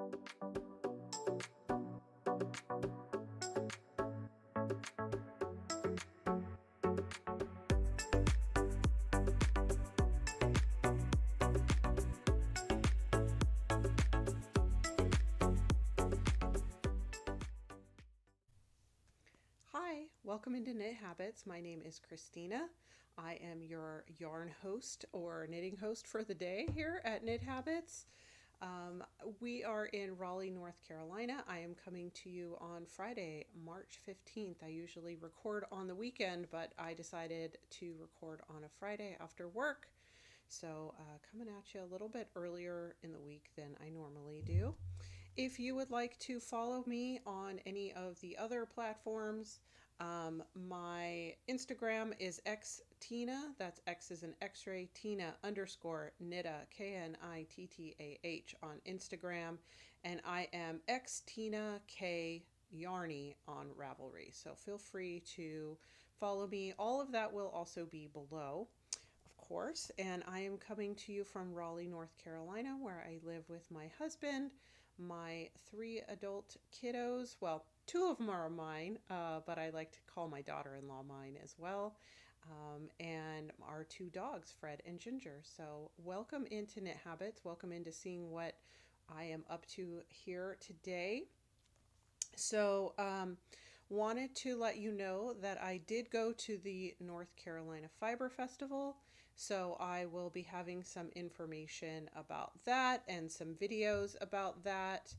Hi, welcome into Knit Habits. My name is Christina. I am your yarn host or knitting host for the day here at Knit Habits. We are in Raleigh, North Carolina. I am coming to you on Friday, March 15th. I usually record on the weekend, but I decided to record on a Friday after work. So coming at you a little bit earlier in the week than I normally do. If you would like to follow me on any of the other platforms, my Instagram is XTina, that's X is an X-ray, Tina _Knitta, KNITTAH on Instagram, and I am XtinakYarnie on Ravelry. So feel free to follow me. All of that will also be below, of course, and I am coming to you from Raleigh, North Carolina, where I live with my husband, my 3 adult kiddos. Well, 2 of them are mine, but I like to call my daughter-in-law mine as well, and our 2 dogs, Fred and Ginger. So welcome into Knit Habits. Welcome into seeing what I am up to here today. So wanted to let you know that I did go to the North Carolina Fiber Festival, so I will be having some information about that and some videos about that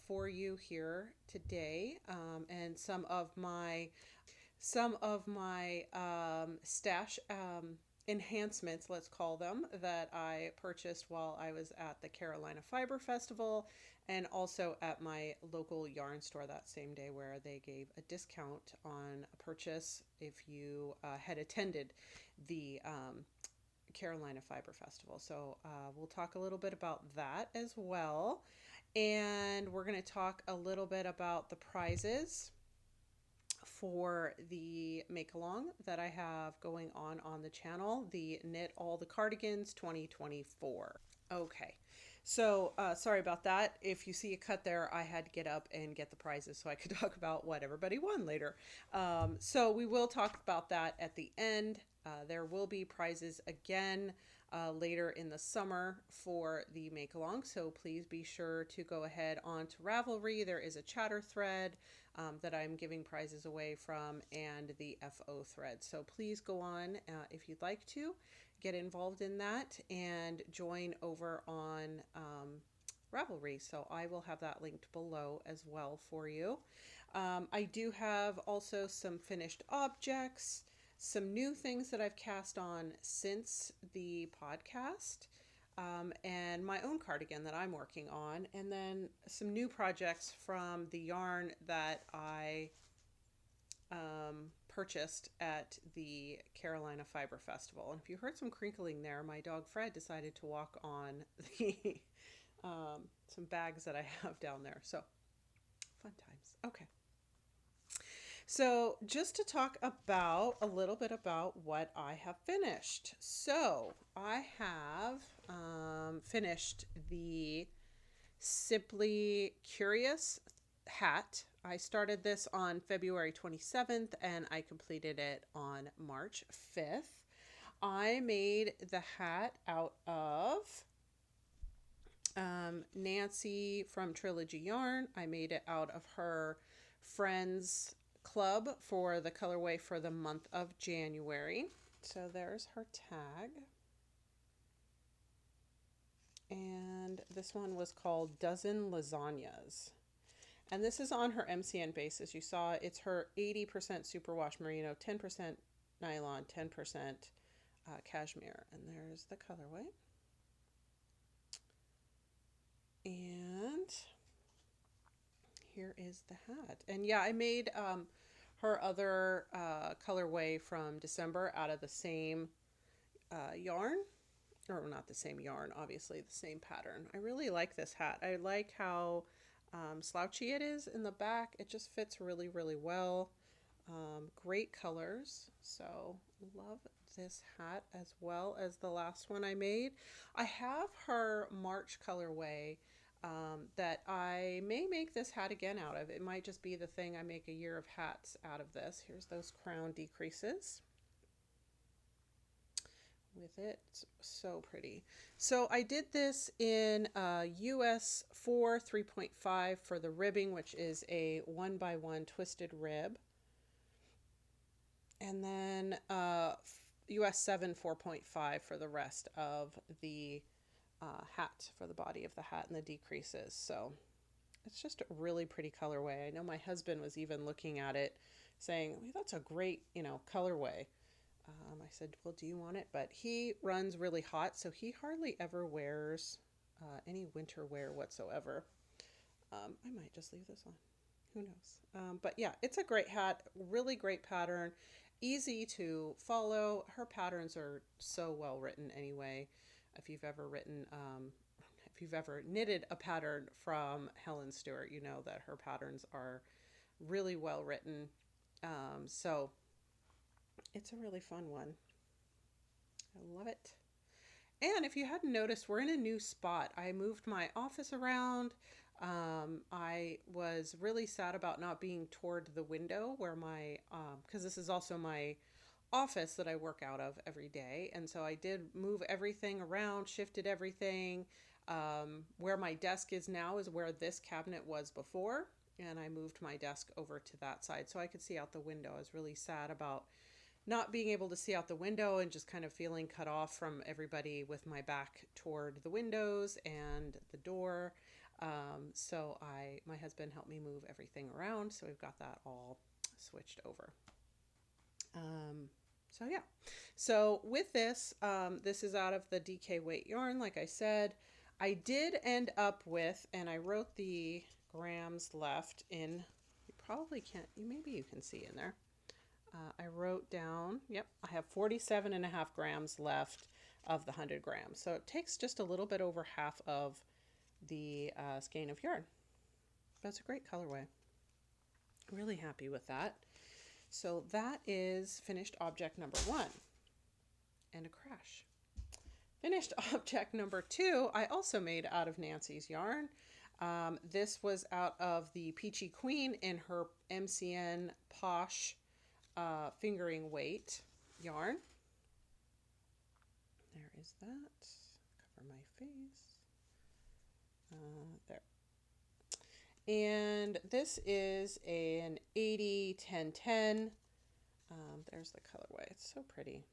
for you here today, and some of my stash enhancements, let's call them, that I purchased while I was at the Carolina Fiber Festival and also at my local yarn store that same day, where they gave a discount on a purchase if you had attended the Carolina Fiber Festival. So we'll talk a little bit about that as well. And we're going to talk a little bit about the prizes for the make along that I have going on the channel, the Knit All the Cardigans 2024. Okay, so sorry about that. If you see a cut there, I had to get up and get the prizes so I could talk about what everybody won later. So we will talk about that at the end. There will be prizes again later in the summer for the make along, so please be sure to go ahead on to Ravelry. There is a chatter thread that I'm giving prizes away from, and the FO thread. So please go on if you'd like to get involved in that and join over on Ravelry. So I will have that linked below as well for you. I do have also some finished objects, some new things that I've cast on since the podcast, and my own cardigan that I'm working on, and then some new projects from the yarn that I purchased at the Carolina Fiber Festival. And if you heard some crinkling there, my dog Fred decided to walk on the some bags that I have down there. So fun times. Okay. So just to talk about a little bit about what I have finished. So I have finished the Simply Curious hat. I started this on February 27th and I completed it on March 5th. I made the hat out of Nancy from Trilogy Yarn. I made it out of her Friends Club for the colorway for the month of January. So there's her tag. And this one was called Dozen Lasagnas. And this is on her MCN basis. You saw it's her 80% superwash merino, 10% nylon, 10% cashmere. And there's the colorway. And here is the hat. And yeah, I made her other colorway from December out of the same yarn. Or not the same yarn, obviously, the same pattern. I really like this hat. I like how slouchy it is in the back. It just fits really, really well. Great colors. So love this hat as well as the last one I made. I have her March colorway that I may make this hat again out of. It might just be the thing I make a year of hats out of this. Here's those crown decreases with it. It's so pretty. So I did this in US 4 3.5 for the ribbing, which is a 1x1 twisted rib. And then US 7 4.5 for the rest of the hat, for the body of the hat and the decreases. So it's just a really pretty colorway. I know my husband was even looking at it saying, well, that's a great, colorway. I said, well, do you want it? But he runs really hot, so he hardly ever wears any winter wear whatsoever. I might just leave this on. Who knows? But yeah, it's a great hat, really great pattern, easy to follow. Her patterns are so well written anyway. If you've ever knitted a pattern from Helen Stewart, you know that her patterns are really well written. So it's a really fun one. I love it. And if you hadn't noticed, we're in a new spot. I moved my office around. I was really sad about not being toward the window where because this is also my office that I work out of every day. And so I did move everything around, shifted everything. Where my desk is now is where this cabinet was before. And I moved my desk over to that side so I could see out the window. I was really sad about not being able to see out the window and just kind of feeling cut off from everybody with my back toward the windows and the door. So my husband helped me move everything around. So we've got that all switched over. So yeah, so with this, this is out of the DK weight yarn. Like I said, I did end up with, and I wrote the grams left in, you probably can't, maybe you can see in there. I wrote down, yep, I have 47.5 grams left of the 100 grams. So it takes just a little bit over half of the skein of yarn. That's a great colorway. Really happy with that. So that is finished object number 1 and a crash. Finished object number 2, I also made out of Nancy's yarn. This was out of the Peachy Queen in her MCN Posh fingering weight yarn. There is that. Cover my face. There. And this is an 80-10-10. There's the colorway. It's so pretty.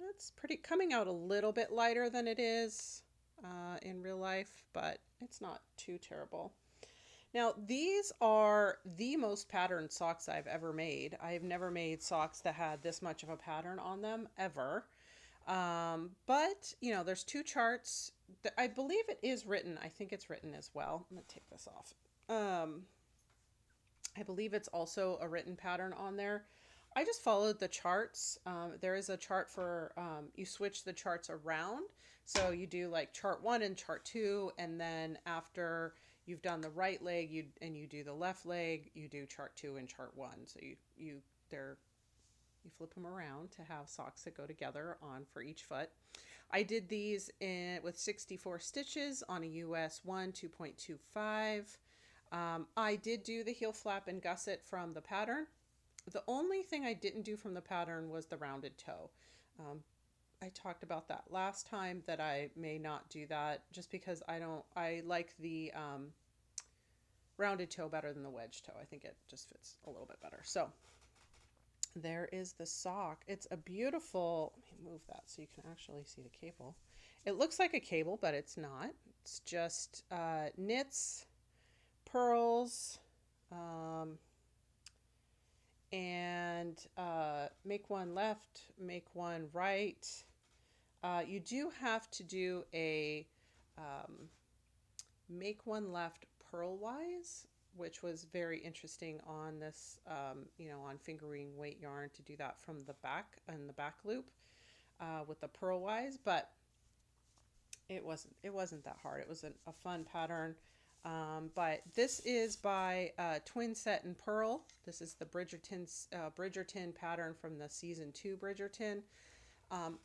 It's pretty, coming out a little bit lighter than it is in real life, but it's not too terrible. Now, these are the most patterned socks I've ever made. I've never made socks that had this much of a pattern on them, ever. But, there's 2 charts. I believe it is written. I think it's written as well. I'm going to take this off. I believe it's also a written pattern on there. I just followed the charts. There is a chart for, you switch the charts around. So you do like chart 1 and chart 2, and then after you've done the right leg, you do the left leg, you do chart 2 and chart 1. So you flip them around to have socks that go together on for each foot. I did these with 64 stitches on a US 1 2.25. I did do the heel flap and gusset from the pattern. The only thing I didn't do from the pattern was the rounded toe. I talked about that last time, that I may not do that just because I like the rounded toe better than the wedge toe. I think it just fits a little bit better. So there is the sock. It's a beautiful, let me move that so you can actually see the cable. It looks like a cable, but it's not. It's just knits, purls, and make one left, make one right. You do have to do a make one left purlwise, which was very interesting on this, on fingering weight yarn, to do that from the back and the back loop with the purlwise, but it wasn't that hard. It was a fun pattern. But this is by Twin Set and Purl. This is the Bridgerton pattern from the season 2 Bridgerton.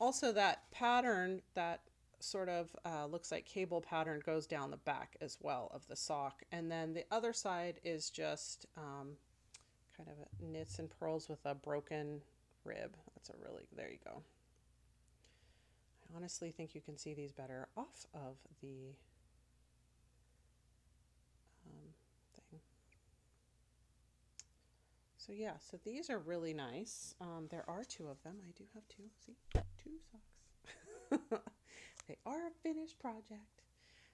Also, that pattern, that sort of looks like cable pattern goes down the back as well of the sock. And then the other side is just kind of knits and purls with a broken rib. That's a really, there you go. I honestly think you can see these better off of the thing. So yeah, so these are really nice. There are two of them. I do have two. See, two socks. They are a finished project.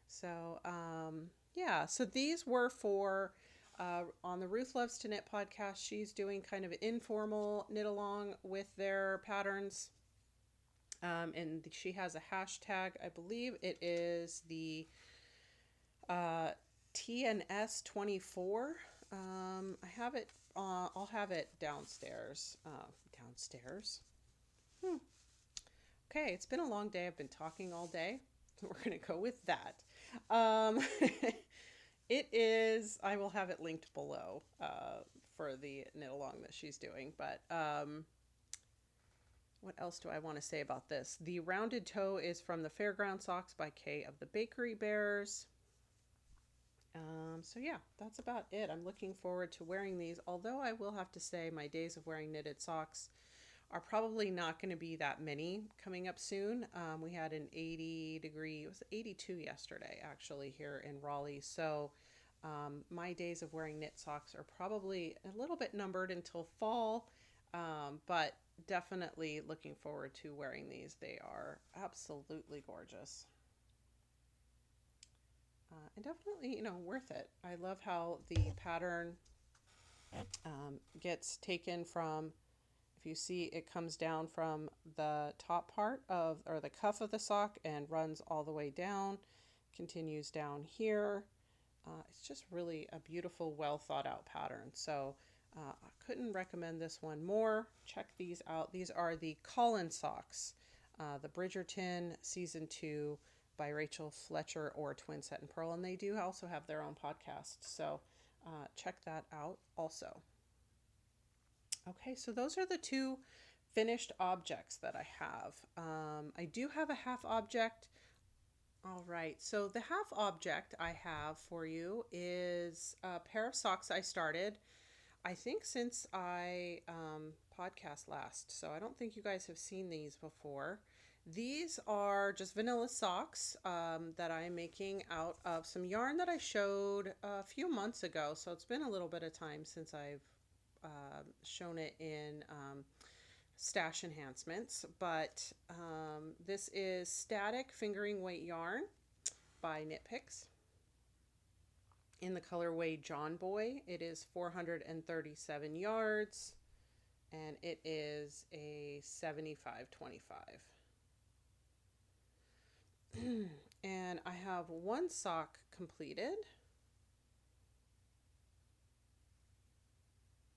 So yeah, so these were for on the Ruth Loves to Knit podcast. She's doing kind of an informal knit along with their patterns. And she has a hashtag. I believe it is the TNS24. I have it. I'll have it downstairs. Downstairs. Okay, it's been a long day. I've been talking all day. We're going to go with that. It is. I will have it linked below for the knit along that she's doing. But what else do I want to say about this? The rounded toe is from the Fairground Socks by Kay of the Bakery Bears. So yeah, that's about it. I'm looking forward to wearing these, although I will have to say my days of wearing knitted socks are probably not going to be that many coming up soon. We had an 80 degree, it was 82 yesterday actually here in Raleigh. So my days of wearing knit socks are probably a little bit numbered until fall, but definitely looking forward to wearing these. They are absolutely gorgeous. And definitely, you know, worth it. I love how the pattern gets taken from, if you see, it comes down from the top part of, or the cuff of the sock and runs all the way down, continues down here. It's just really a beautiful, well thought out pattern. So I couldn't recommend this one more. Check these out. These are the Colin socks, the Bridgerton Season 2 by Rachel Fletcher or Twin Set and Purl, and they do also have their own podcast, so check that out also. Okay, so those are the two finished objects that I have. I do have a half object. All right, so the half object I have for you is a pair of socks I started, I think, since I podcast last, so I don't think you guys have seen these before. These are just vanilla socks that I'm making out of some yarn that I showed a few months ago. So it's been a little bit of time since I've shown it in stash enhancements. But this is Static Fingering Weight Yarn by Knit Picks in the colorway John Boy. It is 437 yards and it is a 75/25. And I have one sock completed,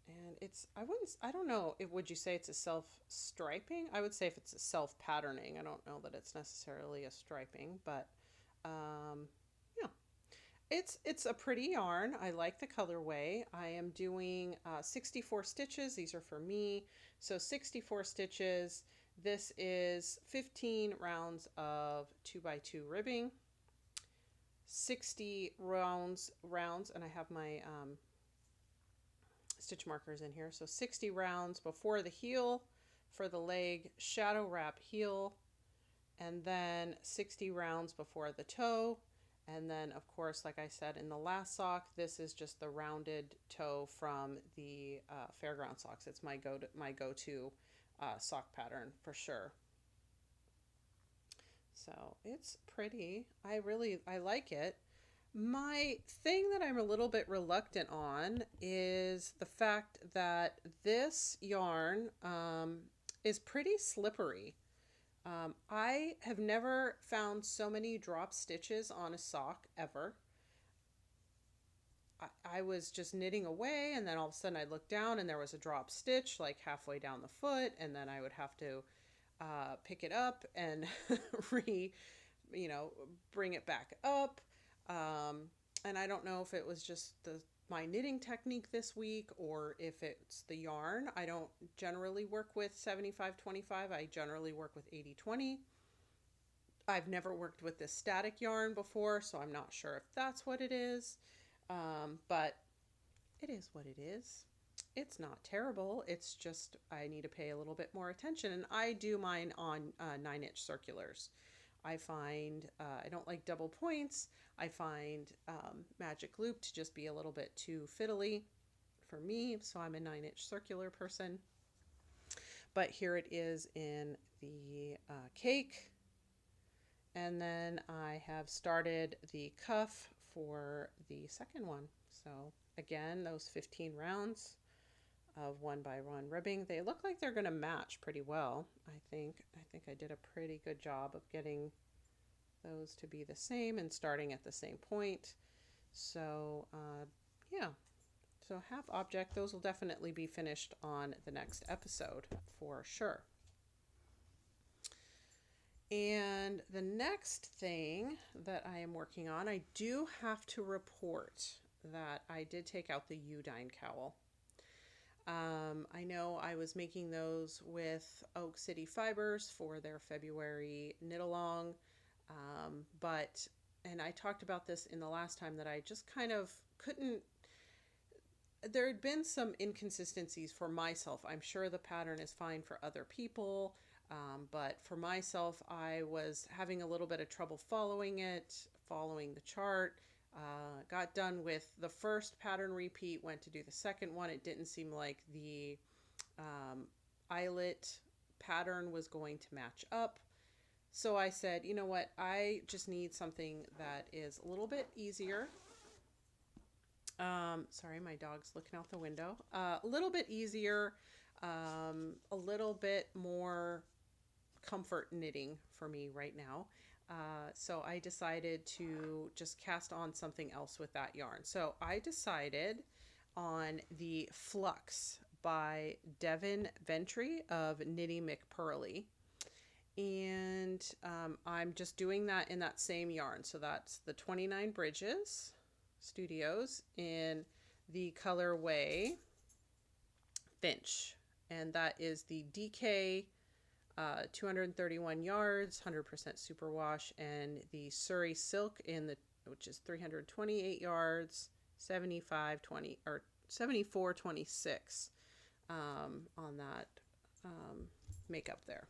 and it's, I don't know if, would you say it's a self striping? I would say if it's a self patterning. I don't know that it's necessarily a striping, but yeah, it's a pretty yarn. I like the colorway. I am doing 64 stitches. These are for me, so 64 stitches. This is 15 rounds of 2x2 ribbing, 60 rounds, and I have my stitch markers in here. So 60 rounds before the heel for the leg, shadow wrap heel, and then 60 rounds before the toe. And then, of course, like I said in the last sock, this is just the rounded toe from the Fairground socks. It's my go-to sock pattern for sure. So it's pretty. I like it. My thing that I'm a little bit reluctant on is the fact that this yarn is pretty slippery. I have never found so many drop stitches on a sock ever. I was just knitting away, and then all of a sudden I looked down and there was a drop stitch like halfway down the foot, and then I would have to pick it up and bring it back up. And I don't know if it was just my knitting technique this week or if it's the yarn. I don't generally work with 75/25. I generally work with 80/20. I've never worked with this static yarn before, so I'm not sure if that's what it is. But it is what it is. It's not terrible. It's just I need to pay a little bit more attention. And I do mine on 9-inch circulars. I find I don't like double points. I find magic loop to just be a little bit too fiddly for me. So I'm a 9-inch circular person. But here it is in the cake. And then I have started the cuff for the second one. So again, those 15 rounds of 1x1 ribbing. They look like they're going to match pretty well. I think I did a pretty good job of getting those to be the same and starting at the same point. So yeah, so half object, those will definitely be finished on the next episode for sure. And the next thing that I am working on, I do have to report that I did take out the Udine cowl. I know I was making those with Oak City Fibers for their February knit along, and I talked about this in the last time that I just kind of couldn't. There had been some inconsistencies for myself. I'm sure the pattern is fine for other people. But for myself, I was having a little bit of trouble following the chart. Got done with the first pattern repeat, went to do the second one. It didn't seem like the eyelet pattern was going to match up. So I said, you know what, I just need something that is a little bit easier. Sorry, my dog's looking out the window. A little bit easier, a little bit more comfort knitting for me right now. So I decided to just cast on something else with that yarn. So I decided on the Flux by Devin Ventre of Knitty McPurley. And I'm just doing that in that same yarn. So that's the 29 Bridges Studios in the colorway Finch. And that is the DK 231 yards, 100% superwash, and the Surrey Silk which is 328 yards, 75/20 or 74/26 on that makeup there.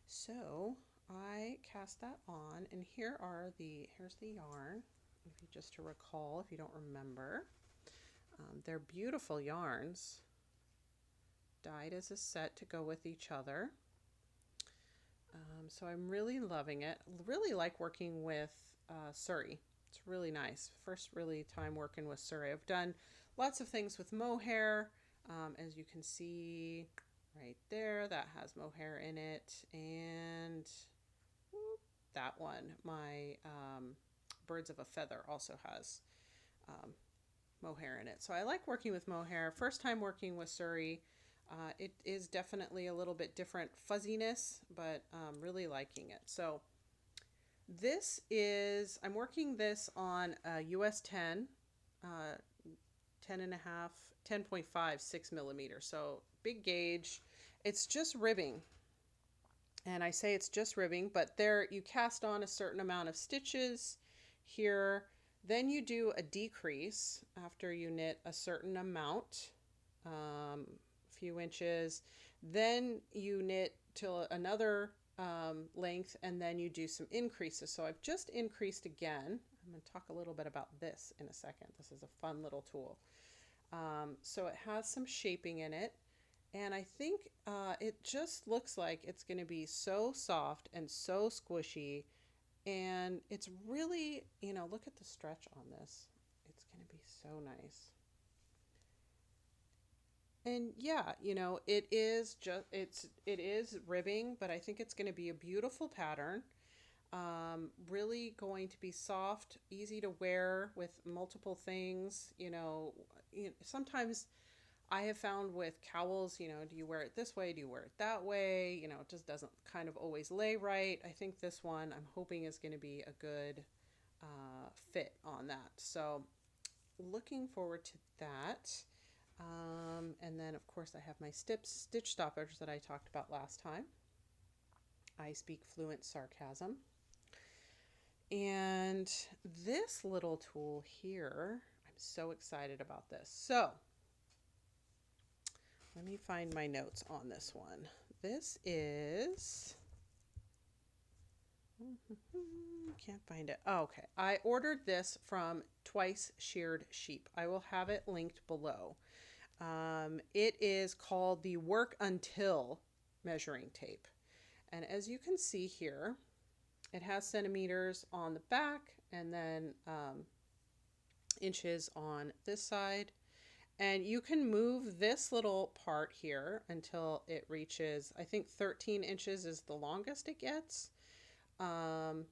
So I cast that on, and here's the yarn. Just to recall, if you don't remember, they're beautiful yarns, dyed as a set to go with each other. So I'm really loving it. Really like working with Surrey. It's really nice. First really time working with Surrey. I've done lots of things with mohair, as you can see right there. That has mohair in it, and that one, my Birds of a Feather, also has mohair in it. So I like working with mohair. First time working with Surrey. It is definitely a little bit different fuzziness, but really liking it. So I'm working this on a US 10, 10.5, 6 millimeters. So big gauge. It's just ribbing. And I say it's just ribbing, but there you cast on a certain amount of stitches here. Then you do a decrease after you knit a certain amount, few inches. Then you knit till another length, and then you do some increases. So I've just increased again. I'm going to talk a little bit about this in a second. This is a fun little tool. So it has some shaping in it, and I think it just looks like it's going to be so soft and so squishy, and it's really, look at the stretch on this. It's going to be so nice. And yeah, it is ribbing, but I think it's going to be a beautiful pattern. Really going to be soft, easy to wear with multiple things. Sometimes I have found with cowls, do you wear it this way? Do you wear it that way? It just doesn't kind of always lay right. I think this one I'm hoping is going to be a good fit on that. So looking forward to that. And then of course I have my stitch stoppers that I talked about last time. I speak fluent sarcasm. And this little tool here, I'm so excited about this. So let me find my notes on this one. This is, can't find it. Oh, okay. I ordered this from Twice Sheared Sheep. I will have it linked below. It is called the Work Until measuring tape. And as you can see here, it has centimeters on the back and then inches on this side. And you can move this little part here until it reaches, I think 13 inches is the longest it gets. And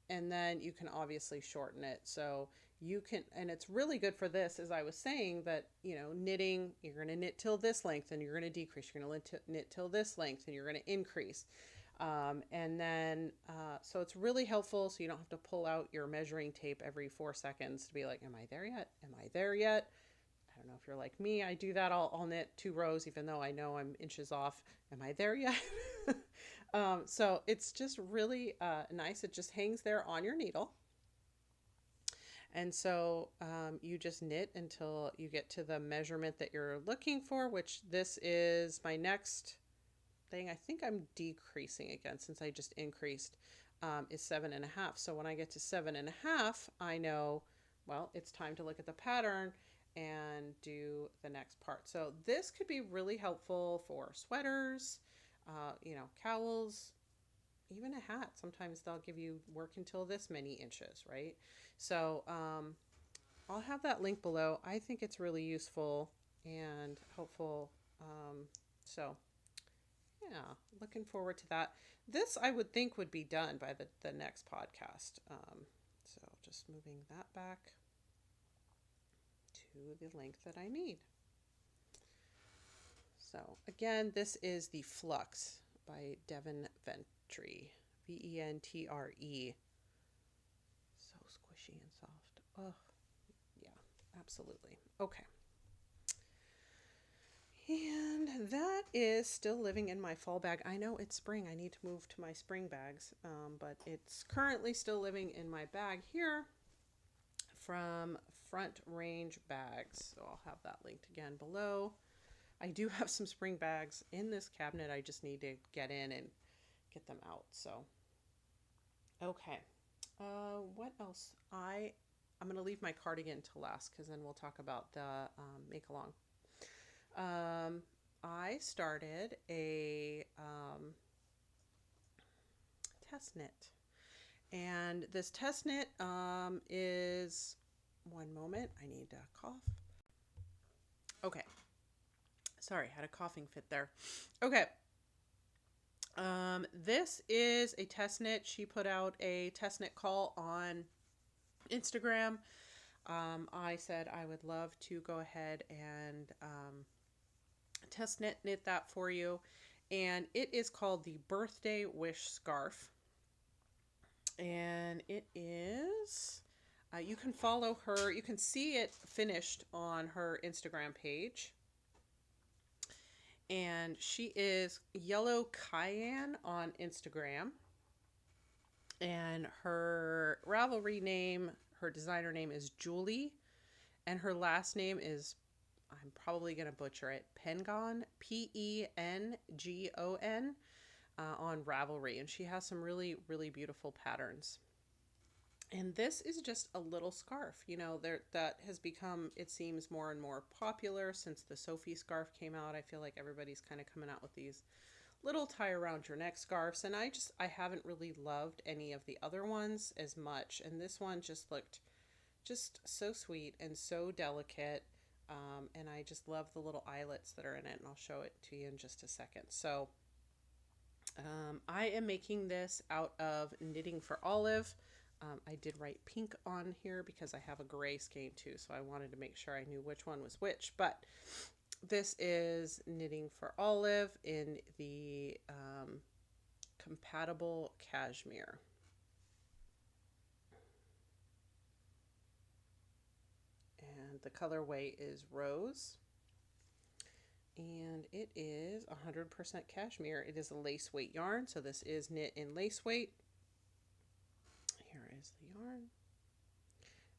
then you can obviously shorten it. So you can, and it's really good for this, as I was saying, that, you know, knitting, you're going to knit till this length and you're going to decrease. You're going to knit till this length and you're going to increase. And then, so it's really helpful. So you don't have to pull out your measuring tape every 4 seconds to be like, am I there yet? Am I there yet? I don't know if you're like me. I do that. I'll knit 2 rows, even though I know I'm inches off. Am I there yet? So it's just really nice. It just hangs there on your needle. And so you just knit until you get to the measurement that you're looking for, which this is my next thing. I think I'm decreasing again since I just increased, is 7.5. So when I get to 7.5, I know, well, it's time to look at the pattern and do the next part. So this could be really helpful for sweaters, you know, cowls, even a hat. Sometimes they'll give you work until this many inches, right? So I'll have that link below. I think it's really useful and helpful. So yeah, looking forward to that. This I would think would be done by the next podcast. So just moving that back to the length that I need. So again, this is the Flux by Devin Ventre, Ventre. So squishy and soft. Oh, yeah, absolutely. Okay. And that is still living in my fall bag. I know it's spring. I need to move to my spring bags, but it's currently still living in my bag here from Front Range Bags. So I'll have that linked again below. I do have some spring bags in this cabinet. I just need to get in and get them out. So, okay. What else? I'm going to leave my cardigan to last because then we'll talk about the make along. I started a test knit, and this test knit is, one moment, I need to cough. Okay, sorry, had a coughing fit there. Okay, this is a test knit. She put out a test knit call on Instagram. I said I would love to go ahead and test knit that for you, and it is called the Birthday Wish Scarf, and it is you can follow her, you can see it finished on her Instagram page, and she is Yellow Cayenne on Instagram, and her Ravelry name, her designer name is Julie, and her last name is, I'm probably going to butcher it, Pengon, Pengon, on Ravelry. And she has some really, really beautiful patterns. And this is just a little scarf, you know, that has become, it seems, more and more popular since the Sophie scarf came out. I feel like everybody's kind of coming out with these little tie around your neck scarves. And I haven't really loved any of the other ones as much. And this one just looked just so sweet and so delicate. And I just love the little eyelets that are in it, and I'll show it to you in just a second. So I am making this out of Knitting for Olive. I did write pink on here because I have a gray skein too, so I wanted to make sure I knew which one was which. But this is Knitting for Olive in the compatible cashmere. And the colorway is Rose. And it is 100% cashmere. It is a lace weight yarn, so this is knit in lace weight. Here is the yarn.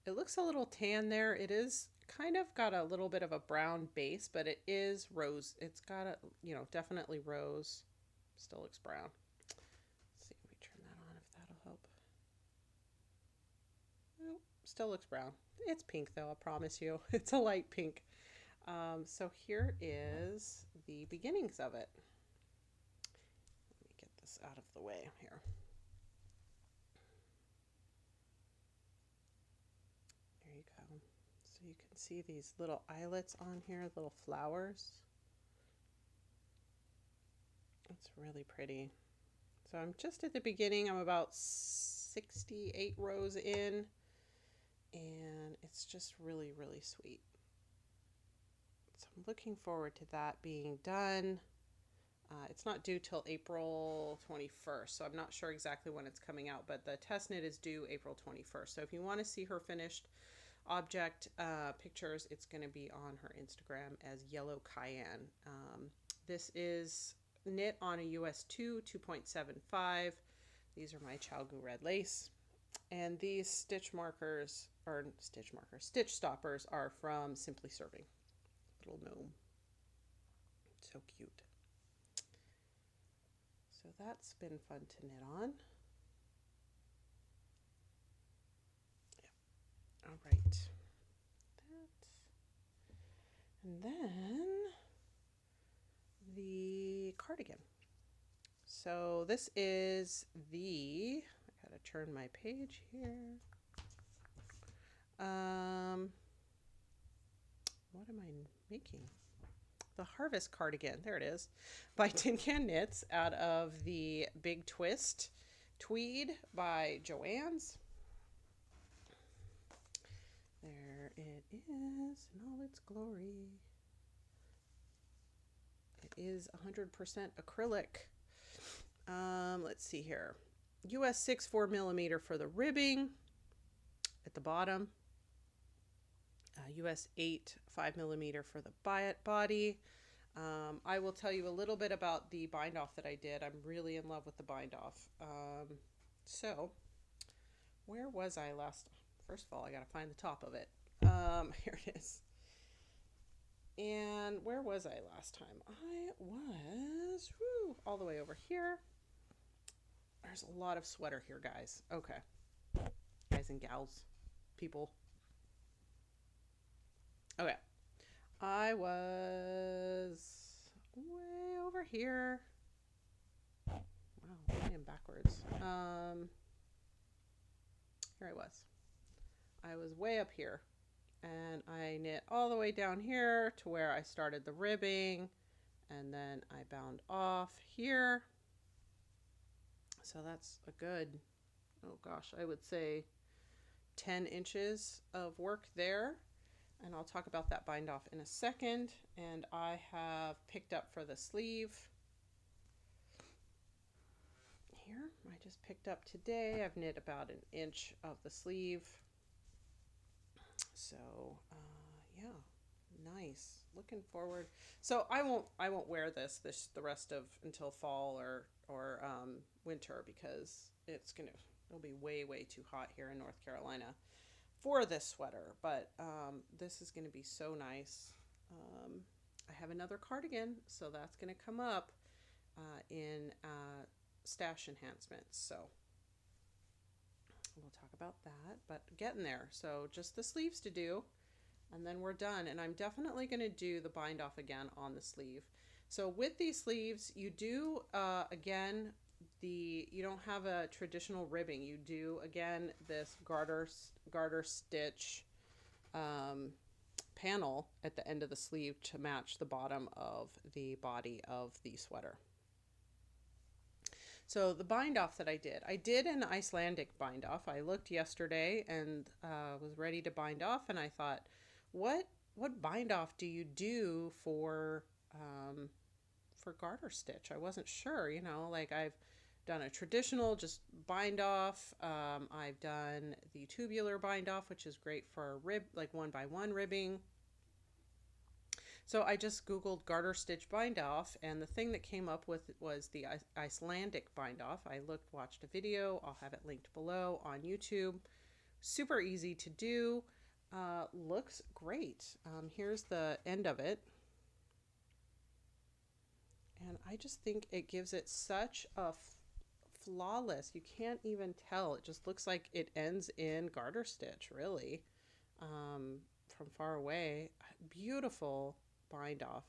It looks a little tan there. It is kind of got a little bit of a brown base, but it is rose. It's got a, definitely rose. Still looks brown. Let's see, let me turn that on if that'll help. Nope, still looks brown. It's pink though, I promise you. It's a light pink. So here is the beginnings of it. Let me get this out of the way here. There you go. So you can see these little eyelets on here, little flowers. It's really pretty. So I'm just at the beginning. I'm about 68 rows in, and it's just really, really sweet. So I'm looking forward to that being done. It's not due till April 21st, so I'm not sure exactly when it's coming out, but the test knit is due April 21st. So if you want to see her finished object pictures, it's going to be on her Instagram as Yellow Cayenne. This is knit on a US 2.75. These are my Chalgu red lace. And these stitch stoppers are from Simply Serving. Little gnome. So cute. So that's been fun to knit on. Yeah. All right. That. And then the cardigan. So this is I gotta turn my page here. What am I making? The Harvest Cardigan, there it is, by Tin Can Knits, out of the Big Twist Tweed by Joann's. There it is in all its glory. It is 100% acrylic. Let's see here. US 6 4mm for the ribbing at the bottom. US 8 5mm for the body. I will tell you a little bit about the bind off that I did. I'm really in love with the bind off. So where was I last? First of all, I got to find the top of it. Here it is. And where was I last time? I was all the way over here. There's a lot of sweater here, guys. Okay. Guys and gals. People. Okay. I was way over here. Wow, I am backwards. Here I was. I was way up here. And I knit all the way down here to where I started the ribbing. And then I bound off here. So that's a good, oh gosh, I would say 10 inches of work there. And I'll talk about that bind off in a second. And I have picked up for the sleeve here. I just picked up today. I've knit about an inch of the sleeve. So yeah, nice. Looking forward. So I won't wear this the rest of until fall or winter, because it'll be way too hot here in North Carolina for this sweater. But this is going to be so nice. I have another cardigan, so that's going to come up in stash enhancements. So we'll talk about that, but getting there. So just the sleeves to do, and then we're done. And I'm definitely going to do the bind off again on the sleeve. So with these sleeves, you do, again, you don't have a traditional ribbing. You do, again, this garter stitch panel at the end of the sleeve to match the bottom of the body of the sweater. So the bind off that I did an Icelandic bind off. I looked yesterday and was ready to bind off, and I thought, what bind off do you do for garter stitch? I wasn't sure, like I've done a traditional just bind off. I've done the tubular bind off, which is great for like 1x1 ribbing. So I just Googled garter stitch bind off, and the thing that came up with was the Icelandic bind off. I watched a video. I'll have it linked below on YouTube. Super easy to do. Looks great. Here's the end of it. And I just think it gives it such a flawless, you can't even tell. It just looks like it ends in garter stitch, really, from far away. Beautiful bind off.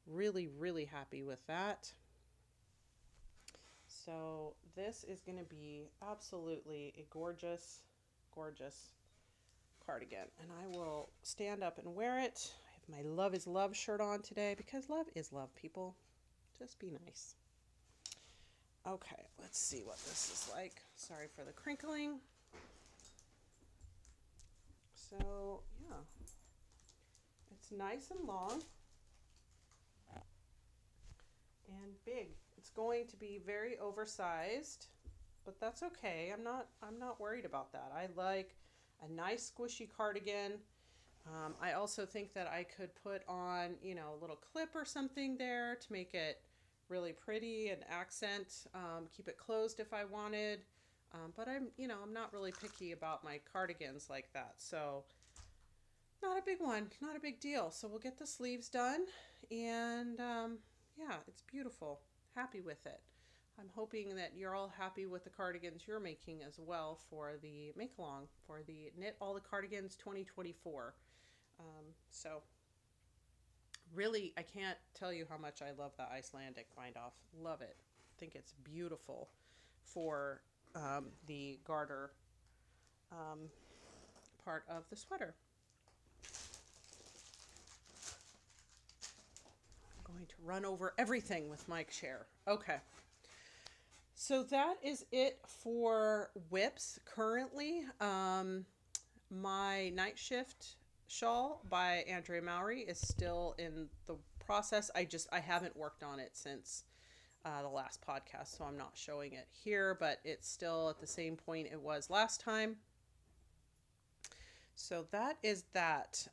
Really, really happy with that. So this is going to be absolutely a gorgeous, gorgeous cardigan. And I will stand up and wear it. I have my Love is Love shirt on today because love is love, people. Just be nice. Okay, let's see what this is like. Sorry for the crinkling. So, yeah. It's nice and long and big. It's going to be very oversized, but that's okay. I'm not worried about that. I like a nice squishy cardigan. I also think that I could put on, you know, a little clip or something there to make it really pretty and accent, keep it closed if I wanted. But I'm not really picky about my cardigans like that. So not a big one, not a big deal. So we'll get the sleeves done, and yeah, it's beautiful. Happy with it. I'm hoping that you're all happy with the cardigans you're making as well for the make along for the Knit All the Cardigans 2024. So really, I can't tell you how much I love the Icelandic bind off. Love it. Think it's beautiful for the garter part of the sweater. I'm going to run over everything with my chair. Okay. So that is it for WIPS currently. My Night Shift shawl by Andrea Mowry is still in the process. I haven't worked on it since the last podcast, so I'm not showing it here, but it's still at the same point it was last time. So that is that.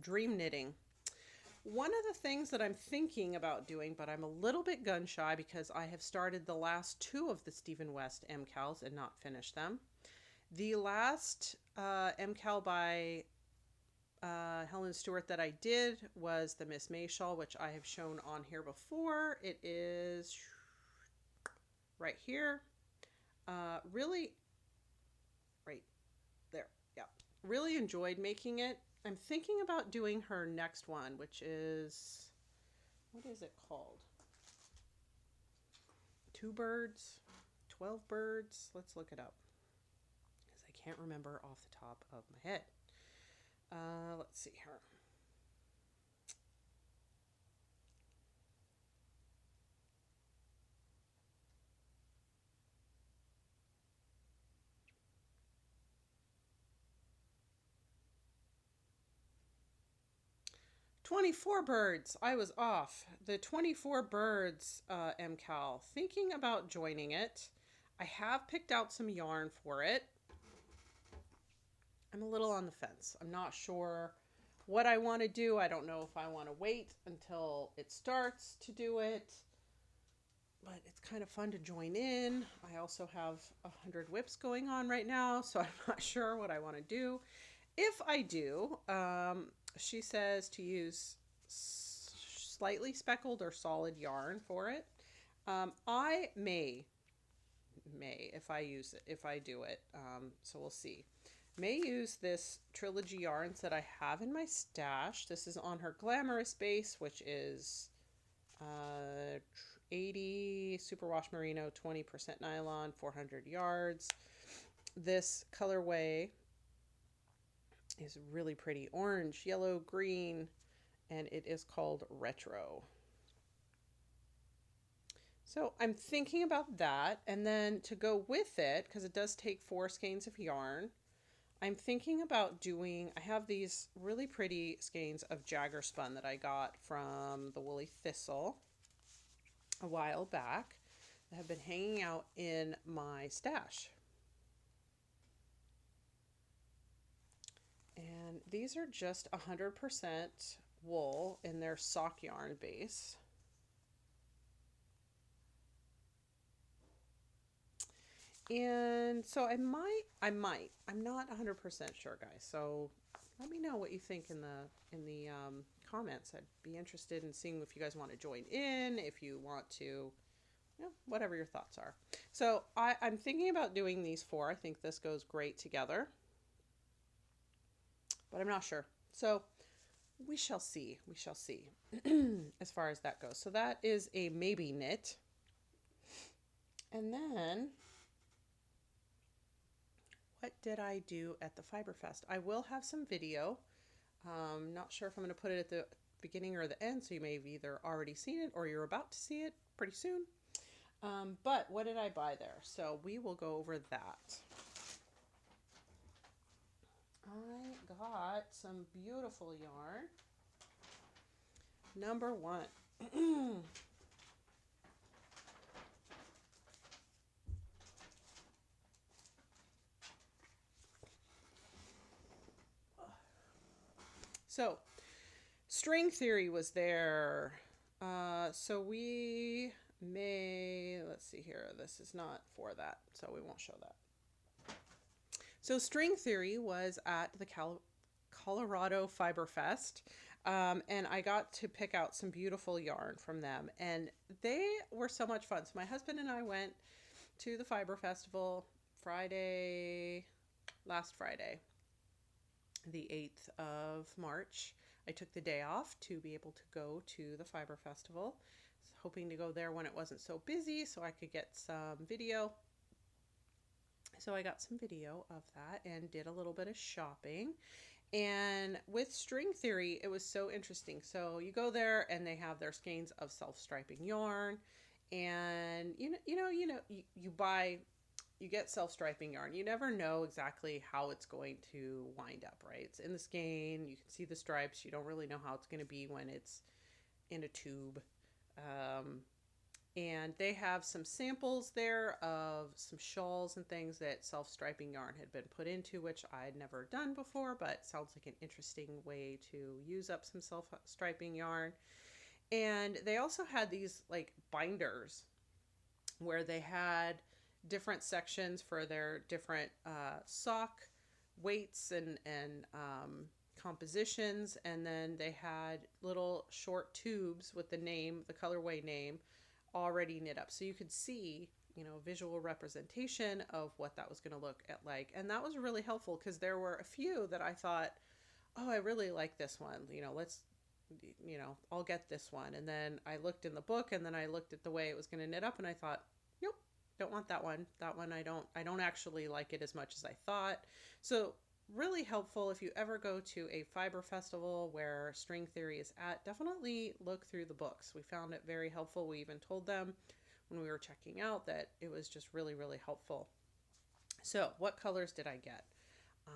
Dream knitting. One of the things that I'm thinking about doing, but I'm a little bit gun shy because I have started the last two of the Stephen West MCALs and not finished them. The last MCAL by Helen Stewart that I did was the Miss May shawl, which I have shown on here before. It is right here. Really, right there. Yeah. Really enjoyed making it. I'm thinking about doing her next one, which is, what is it called? 2 birds, 12 birds. Let's look it up because I can't remember off the top of my head. Let's see here. "24 birds." I was off. The 24 birds MCAL. Thinking about joining it. I have picked out some yarn for it. I'm a little on the fence. I'm not sure what I want to do. I don't know if I want to wait until it starts to do it. But it's kind of fun to join in. I also have 100 WIPs going on right now, so I'm not sure what I want to do. If I do, she says to use slightly speckled or solid yarn for it. I may if I use it, if I do it. So we'll see. May use this Trilogy yarns that I have in my stash. This is on her Glamorous base, which is 80 superwash merino, 20% nylon, 400 yards. This colorway is really pretty orange, yellow, green, and it is called Retro. So I'm thinking about that, and then to go with it, because it does take 4 skeins of yarn, I'm thinking about doing, I have these really pretty skeins of Jagger spun that I got from the Woolly Thistle a while back that have been hanging out in my stash. And these are just 100% wool in their sock yarn base. And so I'm not 100% sure, guys. So let me know what you think in the comments. I'd be interested in seeing if you guys want to join in, if you want to, you know, whatever your thoughts are. So I'm thinking about doing these 4. I think this goes great together, but I'm not sure. So we shall see. We shall see as far as that goes. So that is a maybe knit. And then what did I do at the Fiber Fest? I will have some video. Not sure if I'm going to put it at the beginning or the end, so you may have either already seen it or you're about to see it pretty soon. But what did I buy there? So we will go over that. I got some beautiful yarn. Number 1. So, string theory was there. So we may, let's see here, this is not for that, so we won't show that. So string theory was at the Colorado Fiber Fest, and I got to pick out some beautiful yarn from them, and they were so much fun. So my husband and I went to the Fiber Festival last Friday, the 8th of March. I took the day off to be able to go to the Fiber Festival. I was hoping to go there when it wasn't so busy so I could get some video. So I got some video of that and did a little bit of shopping. And with string theory, it was so interesting. So you go there and they have their skeins of self-striping yarn, and you get self-striping yarn. You never know exactly how it's going to wind up, right? It's in the skein. You can see the stripes. You don't really know how it's going to be when it's in a tube. And they have some samples there of some shawls and things that self-striping yarn had been put into, which I'd never done before, but sounds like an interesting way to use up some self-striping yarn. And they also had these like binders where they had different sections for their different sock weights and compositions, and then they had little short tubes with the colorway name already knit up, so you could see, visual representation of what that was going to look like. And that was really helpful because there were a few that I thought, oh, I really like this one, I'll get this one. And then I looked in the book, and then I looked at the way it was going to knit up, and I thought, nope, don't want that one. That one I don't actually like it as much as I thought. So really helpful if you ever go to a fiber festival where string theory is at. Definitely look through the books. We found it very helpful. We even told them when we were checking out that it was just really, really helpful. So what colors did I get?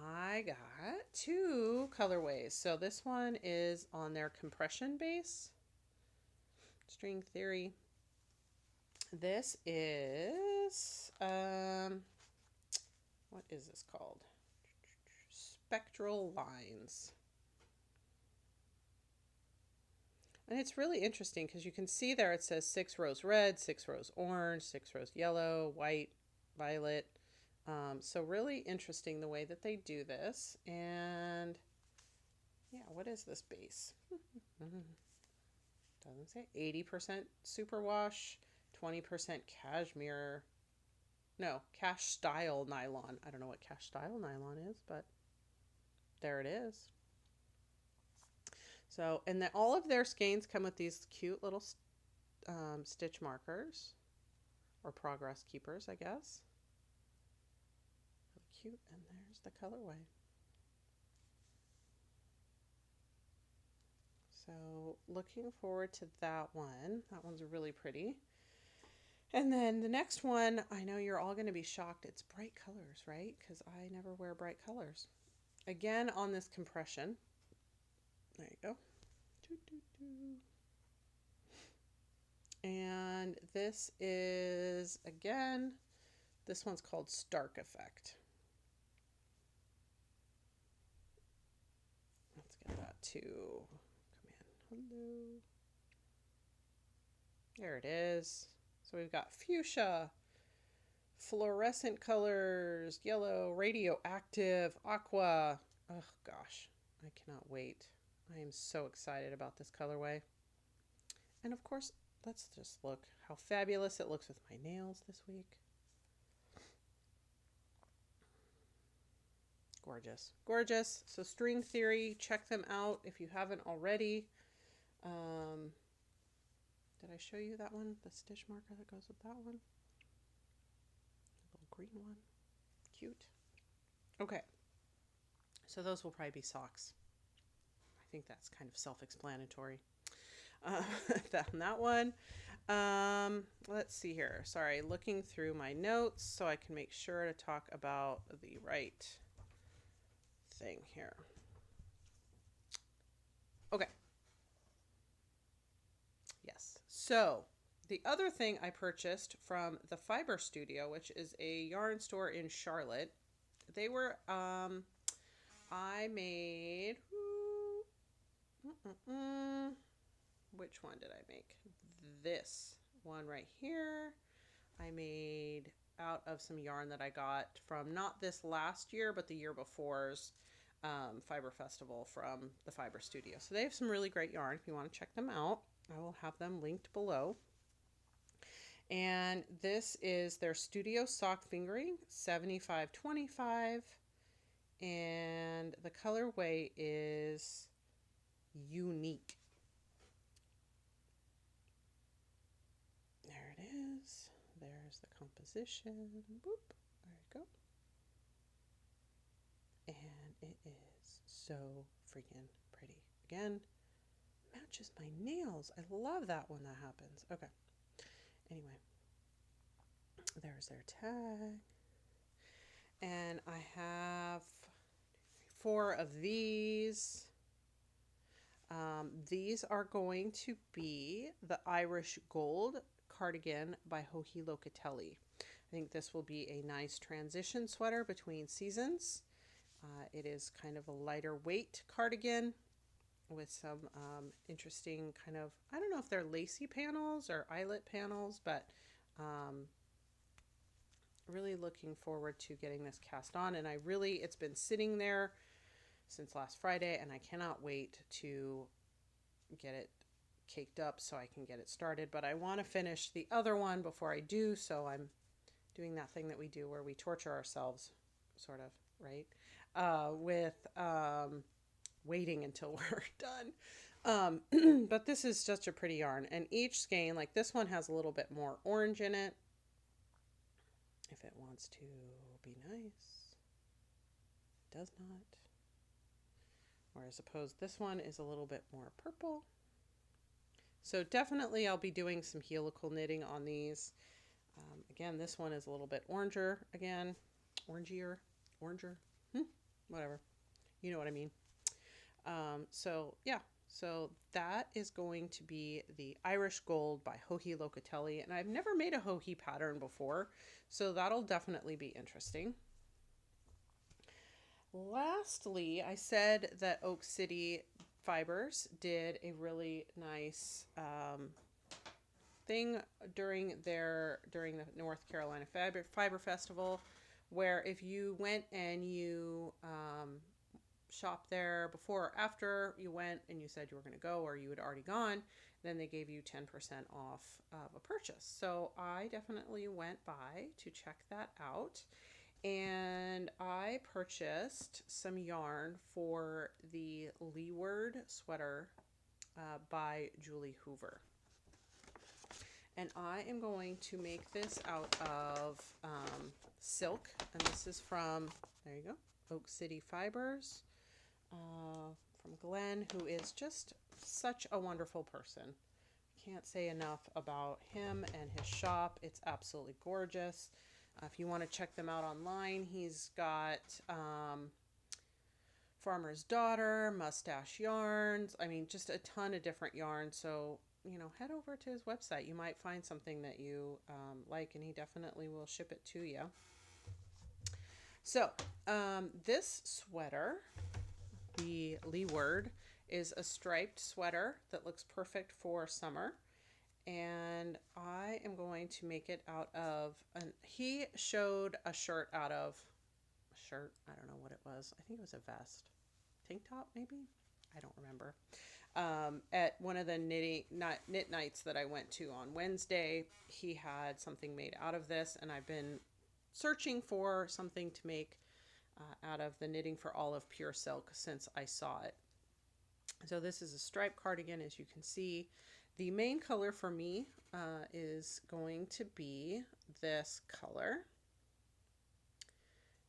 I got 2 colorways. So this one is on their compression base, string theory. This is what is this called? Spectral Lines. And it's really interesting because you can see there it says 6 rows red, 6 rows orange, 6 rows yellow, white, violet. So really interesting the way that they do this. And yeah, what is this base? Doesn't say. 80% superwash, 20% cashmere. No, cash style nylon. I don't know what cash style nylon is, but there it is. So, and then all of their skeins come with these cute little stitch markers, or progress keepers, I guess. Really cute. And there's the colorway. So looking forward to that one. That one's really pretty. And then the next one, I know you're all going to be shocked. It's bright colors, right? Because I never wear bright colors. Again, on this compression. There you go. And this is, again, this one's called Stark Effect. Let's get that to Command Hello. There it is. So we've got fuchsia, fluorescent colors, yellow, radioactive, aqua. Oh gosh, I cannot wait. I am so excited about this colorway. And of course, let's just look how fabulous it looks with my nails this week. Gorgeous, gorgeous. So String Theory, check them out if you haven't already. Did I show you that one? The stitch marker that goes with that one? The little green one. Cute. Okay. So those will probably be socks. I think that's kind of self-explanatory. That one. Let's see here. Sorry, looking through my notes so I can make sure to talk about the right thing here. Okay. Yes. So the other thing I purchased from the Fiber Studio, which is a yarn store in Charlotte, they were, I made, which one did I make? This one right here. I made out of some yarn that I got from not this last year, but the year before's Fiber Festival from the Fiber Studio. So they have some really great yarn if you want to check them out. I will have them linked below. And this is their Studio Sock Fingering 7525. And the colorway is Unique. There it is. There's the composition. Boop. There you go. And it is so freaking pretty. Again, matches my nails. I love that when that happens. Okay. Anyway, there's their tag. And I have 4 of these. These are going to be the Irish Gold Cardigan by Joji Locatelli. I think this will be a nice transition sweater between seasons. It is kind of a lighter weight cardigan with some interesting kind of, I don't know if they're lacy panels or eyelet panels, but really looking forward to getting this cast on. And it's been sitting there since last Friday, and I cannot wait to get it caked up so I can get it started. But I want to finish the other one before I do, so I'm doing that thing that we do where we torture ourselves, sort of, right? With waiting until we're done. But this is such a pretty yarn, and each skein, like this one has a little bit more orange in it if it wants to be nice. It does not. Or I suppose this one is a little bit more purple. So definitely I'll be doing some helical knitting on these. Again, this one is a little bit oranger again. Oranger, whatever. You know what I mean. So yeah, so that is going to be the Irish Gold by Joji Locatelli. And I've never made a Joji pattern before, so that'll definitely be interesting. Lastly, I said that Oak City Fibers did a really nice thing during the North Carolina Fiber Festival, where if you went and you shopped there before or after you went and you said you were going to go or you had already gone, then they gave you 10% off of a purchase. So I definitely went by to check that out. And I purchased some yarn for the Leeward sweater by Julie Hoover. And I am going to make this out of silk. And this is from, there you go, Oak City Fibers, from Glenn, who is just such a wonderful person. Can't say enough about him and his shop. It's absolutely gorgeous. If you want to check them out online, he's got Farmer's Daughter, Mustache Yarns. I mean, just a ton of different yarns. So, you know, head over to his website. You might find something that you like, and he definitely will ship it to you. So, this sweater, the Leeward, is a striped sweater that looks perfect for summer. And I am going to make it out of, he showed a shirt out of, I don't know what it was. I think it was a vest. Tank top, maybe? I don't remember. At one of the knit nights that I went to on Wednesday, he had something made out of this, and I've been searching for something to make out of the Knitting for Olive Pure Silk since I saw it. So this is a striped cardigan, as you can see. The main color for me is going to be this color.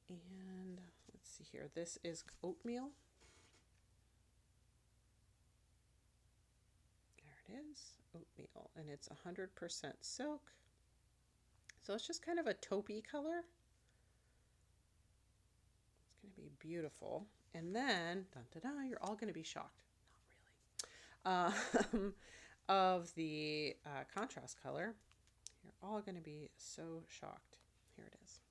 And let's see here. This is oatmeal. There it is, oatmeal. And it's 100% silk. So it's just kind of a taupey color. It's going to be beautiful. And then, dun, da, da, you're all going to be shocked. Not really. Of the contrast color. You're all going to be so shocked. Here it is.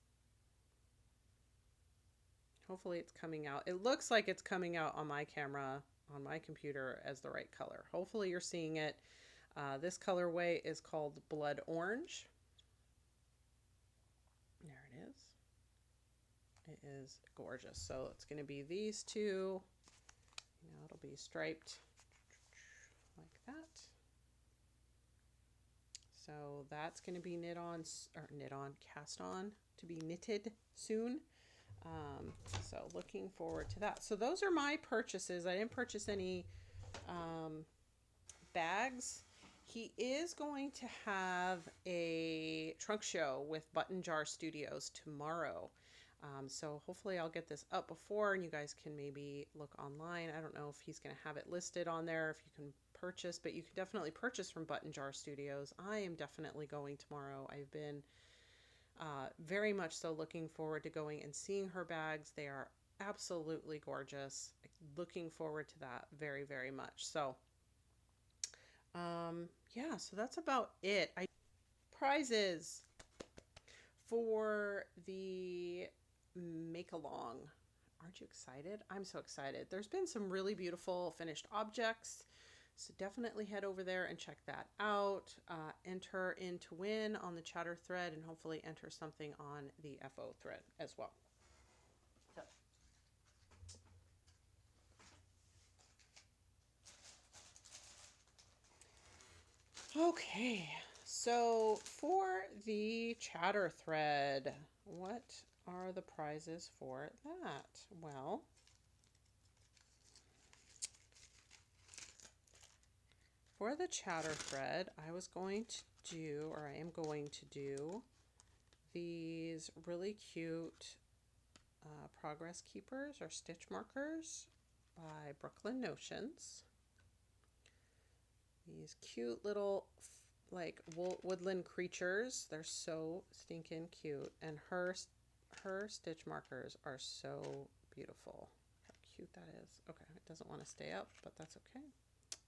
Hopefully it's coming out. It looks like it's coming out on my camera, on my computer, as the right color. Hopefully you're seeing it. This colorway is called Blood Orange. There it is. It is gorgeous. So it's going to be these two. You know, it'll be striped like that. So that's going to be cast on to be knitted soon. So looking forward to that. So those are my purchases. I didn't purchase any bags. He is going to have a trunk show with Button Jar Studios tomorrow. So hopefully I'll get this up before and you guys can maybe look online. I don't know if he's going to have it listed on there, if you can purchase, but you can definitely purchase from Button Jar Studios. I am definitely going tomorrow. I've been very much so looking forward to going and seeing her bags. They are absolutely gorgeous. Looking forward to that very, very much. So yeah, so that's about it. Prizes for the make along. Aren't you excited? I'm so excited. There's been some really beautiful finished objects. So definitely head over there and check that out. Enter in to win on the chatter thread and hopefully enter something on the FO thread as well. Okay, so for the chatter thread, what are the prizes for that? Well, for the chatter thread, I am going to do these really cute progress keepers or stitch markers by Brooklyn Notions. These cute little like woodland creatures. They're so stinking cute. And her stitch markers are so beautiful. How cute that is. Okay, it doesn't want to stay up, but that's okay.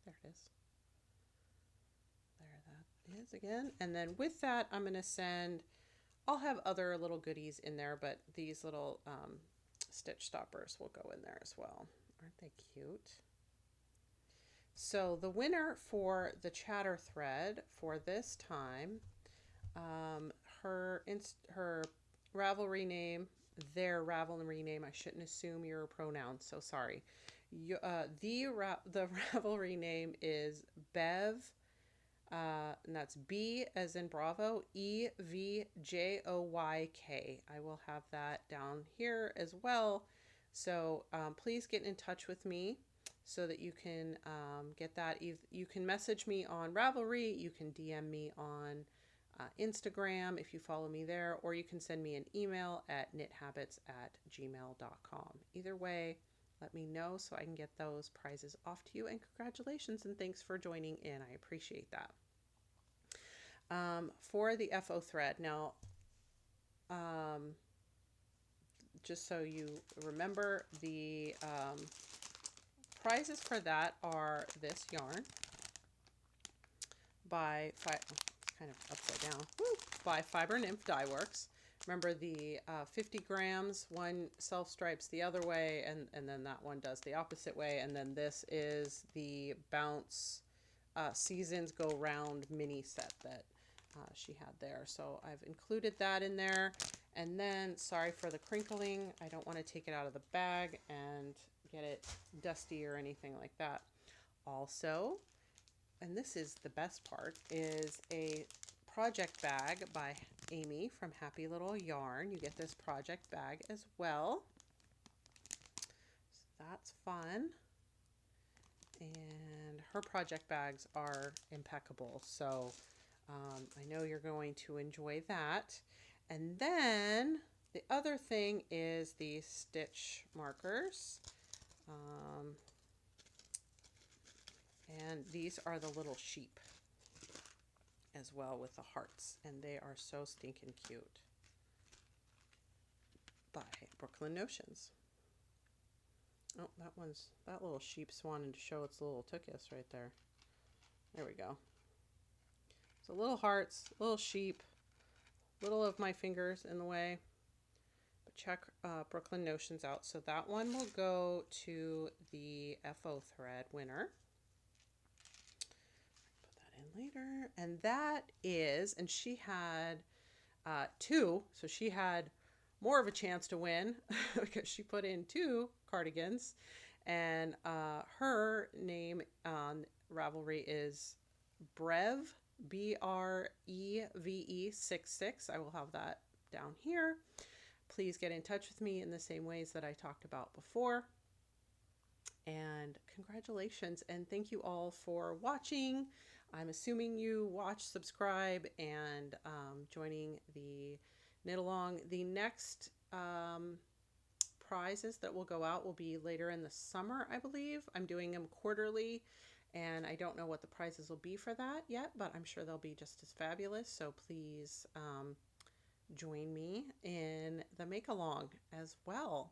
There it is. There that is again. And then with that, I'm going to send, I'll have other little goodies in there, but these little stitch stoppers will go in there as well. Aren't they cute? So the winner for the chatter thread for this time, her Ravelry name, their Ravelry name, I shouldn't assume your pronouns, so sorry. The Ravelry name is Bev, and that's B as in Bravo, EVJOYK. I will have that down here as well. So please get in touch with me so that you can get that. You can message me on Ravelry, you can DM me on Instagram if you follow me there, or you can send me an email at knithabits@gmail.com. Either way, let me know so I can get those prizes off to you. And congratulations and thanks for joining in. I appreciate that. For the FO thread, now, just so you remember, the prizes for that are this yarn by kind of upside down, by Fiber Nymph Dye Works. Remember the 50 grams, one self-stripes the other way, and then that one does the opposite way. And then this is the Bounce Seasons Go Round mini set that she had there. So I've included that in there. And then, sorry for the crinkling, I don't want to take it out of the bag and get it dusty or anything like that. Also, and this is the best part, is a project bag by Amy from Happy Little Yarn. You get this project bag as well. So that's fun. And her project bags are impeccable. So I know you're going to enjoy that. And then the other thing is the stitch markers. And these are the little sheep as well with the hearts. And they are so stinking cute. By Brooklyn Notions. Oh, that little sheep's wanting to show its little tuchus right there. There we go. So little hearts, little sheep, little of my fingers in the way. But check Brooklyn Notions out. So that one will go to the FO thread winner. Put that in later. And that is, and she had 2, so she had more of a chance to win because she put in 2 cardigans, and her name on Ravelry is Brev, BREVE 66. I will have that down here. Please get in touch with me in the same ways that I talked about before. And congratulations, and thank you all for watching. I'm assuming you watch, subscribe, and joining the knit along. The next prizes that will go out will be later in the summer, I believe. I'm doing them quarterly, and I don't know what the prizes will be for that yet, but I'm sure they'll be just as fabulous. So please join me in the make along as well.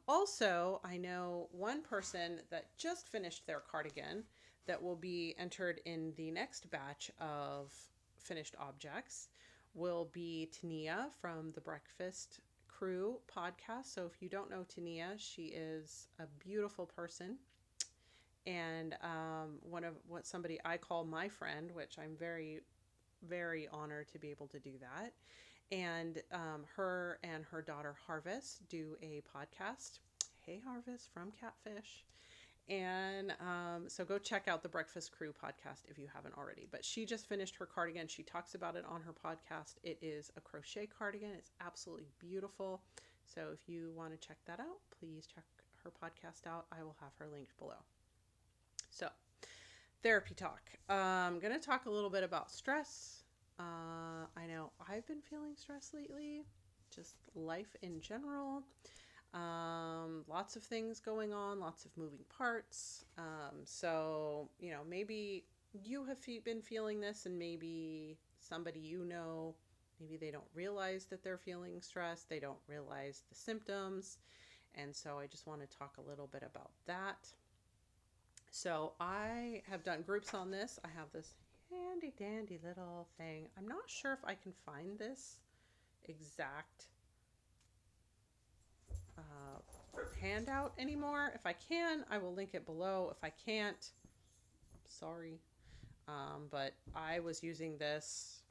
Also, I know one person that just finished their cardigan that will be entered in the next batch of finished objects will be Tania from the Breakfast Crew podcast. So if you don't know Tania, she is a beautiful person and one of what somebody I call my friend, which I'm very, very honored to be able to do that. And her and her daughter Harvest do a podcast. Hey Harvest from Catfish. And so go check out the Breakfast Crew podcast if you haven't already. But she just finished her cardigan. She talks about it on her podcast. It is a crochet cardigan. It's absolutely beautiful. So if you want to check that out, please check her podcast out. I will have her linked below. So therapy talk. I'm going to talk a little bit about stress. I know I've been feeling stressed lately, just life in general. Lots of things going on, lots of moving parts. So, you know, maybe you have been feeling this, and maybe somebody you know, maybe they don't realize that they're feeling stressed. They don't realize the symptoms. And so I just want to talk a little bit about that. So I have done groups on this. I have this handy dandy little thing. I'm not sure if I can find this exact handout anymore. If I can, I will link it below. If I can't, sorry. But I was using this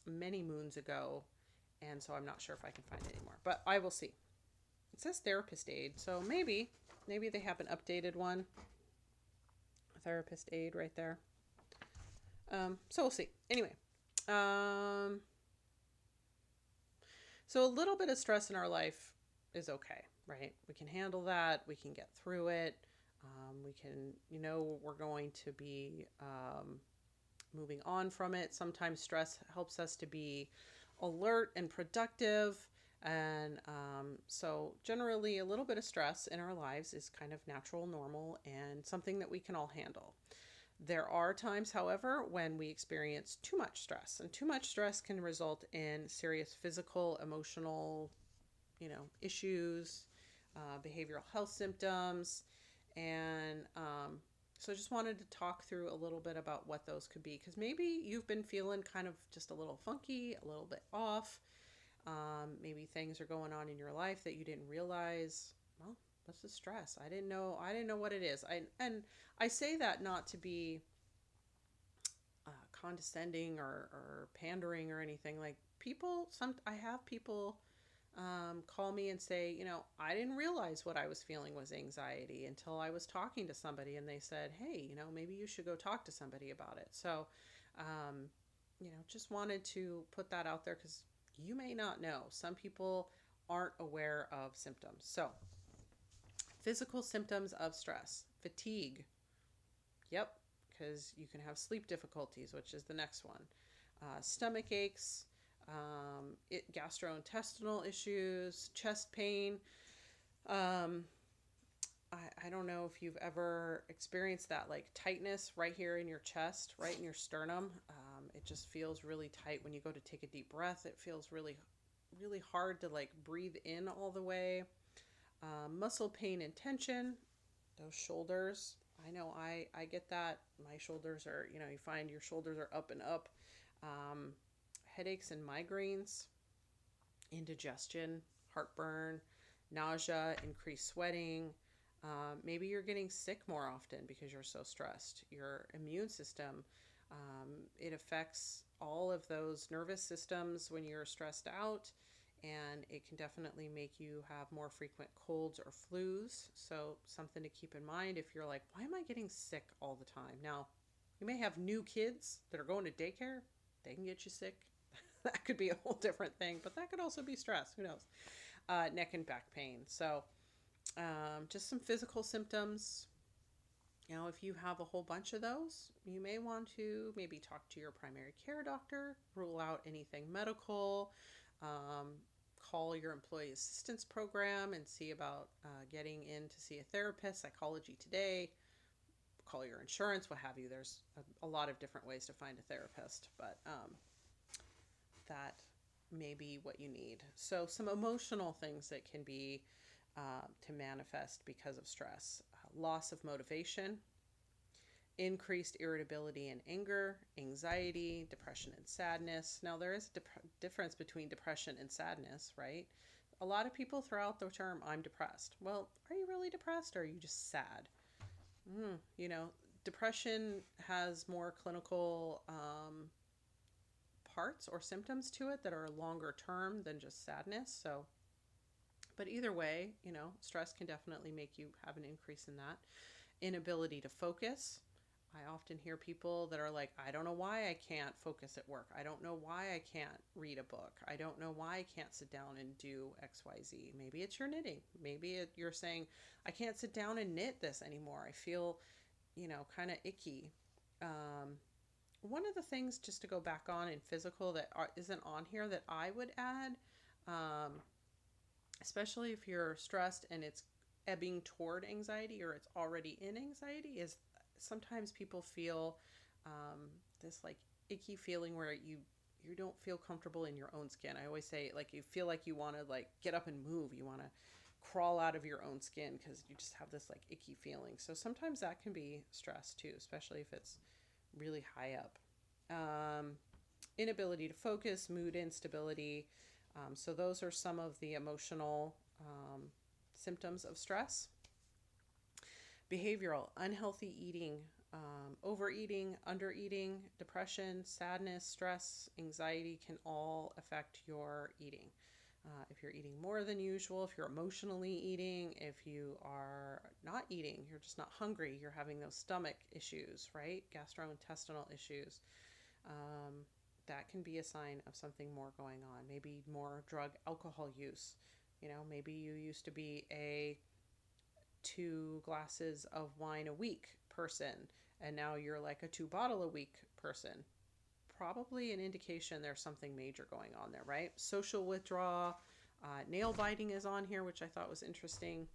many moons ago, and so I'm not sure if I can find it anymore, but I will see. It says therapist aid, so maybe they have an updated one. Therapist aid right there. So we'll see. Anyway, so a little bit of stress in our life is okay, right? We can handle that. We can get through it. We can, you know, we're going to be moving on from it. Sometimes stress helps us to be alert and productive. And so generally a little bit of stress in our lives is kind of natural, normal, and something that we can all handle. There are times, however, when we experience too much stress, and too much stress can result in serious physical, emotional, you know, issues, behavioral health symptoms. And so I just wanted to talk through a little bit about what those could be, because maybe you've been feeling kind of just a little funky, a little bit off. Maybe things are going on in your life that you didn't realize. Well, that's the stress. I didn't know what it is. I say that not to be condescending or pandering or anything. Like people, I have people call me and say, I didn't realize what I was feeling was anxiety until I was talking to somebody and they said, hey, maybe you should go talk to somebody about it. So, um, just wanted to put that out there because you may not know. Some people aren't aware of symptoms. So, physical symptoms of stress, fatigue. Yep, because you can have sleep difficulties, which is the next one. Stomach aches, gastrointestinal issues, chest pain. Um, I don't know if you've ever experienced that, like tightness right here in your chest, right in your sternum. It just feels really tight when you go to take a deep breath. It feels really, really hard to like breathe in all the way. Muscle pain and tension, those shoulders. I know I get that. My shoulders are, you find your shoulders are up and up. Um, Headaches and migraines, indigestion, heartburn, nausea, increased sweating. Maybe you're getting sick more often because you're so stressed. Your immune system, it affects all of those nervous systems when you're stressed out, and it can definitely make you have more frequent colds or flus. So something to keep in mind if you're like, why am I getting sick all the time? Now, you may have new kids that are going to daycare. They can get you sick. That could be a whole different thing, but that could also be stress. Who knows? Neck and back pain. So just some physical symptoms. If you have a whole bunch of those, you may want to maybe talk to your primary care doctor, rule out anything medical, call your employee assistance program and see about getting in to see a therapist, Psychology Today, call your insurance, what have you. There's a lot of different ways to find a therapist, but that may be what you need. So some emotional things that can be to manifest because of stress. Loss of motivation, increased irritability and anger, anxiety, depression and sadness. Now, there is a difference between depression and sadness, right? A lot of people throw out the term, I'm depressed. Well, are you really depressed or are you just sad? Depression has more clinical parts or symptoms to it that are longer term than just sadness. So, but either way, stress can definitely make you have an increase in that. Inability to focus. I often hear people that are like, I don't know why I can't focus at work. I don't know why I can't read a book. I don't know why I can't sit down and do XYZ. Maybe it's your knitting. Maybe you're saying, I can't sit down and knit this anymore. I feel, kind of icky. One of the things, just to go back on in physical that isn't on here that I would add, especially if you're stressed and it's ebbing toward anxiety or it's already in anxiety, is sometimes people feel this like icky feeling where you don't feel comfortable in your own skin. I always say, like, you feel like you want to like get up and move. You want to crawl out of your own skin because you just have this like icky feeling. So sometimes that can be stress too, especially if it's really high up. Inability to focus, mood instability. So those are some of the emotional symptoms of stress. Behavioral, unhealthy eating, overeating, undereating, depression, sadness, stress, anxiety can all affect your eating. If you're eating more than usual, if you're emotionally eating, if you are not eating, you're just not hungry, you're having those stomach issues, right? Gastrointestinal issues. That can be a sign of something more going on. Maybe more drug, alcohol use. Maybe you used to be a 2 glasses of wine a week person, and now you're like a 2 bottle a week person. Probably an indication there's something major going on there, right? Social withdrawal, nail biting is on here, which I thought was interesting.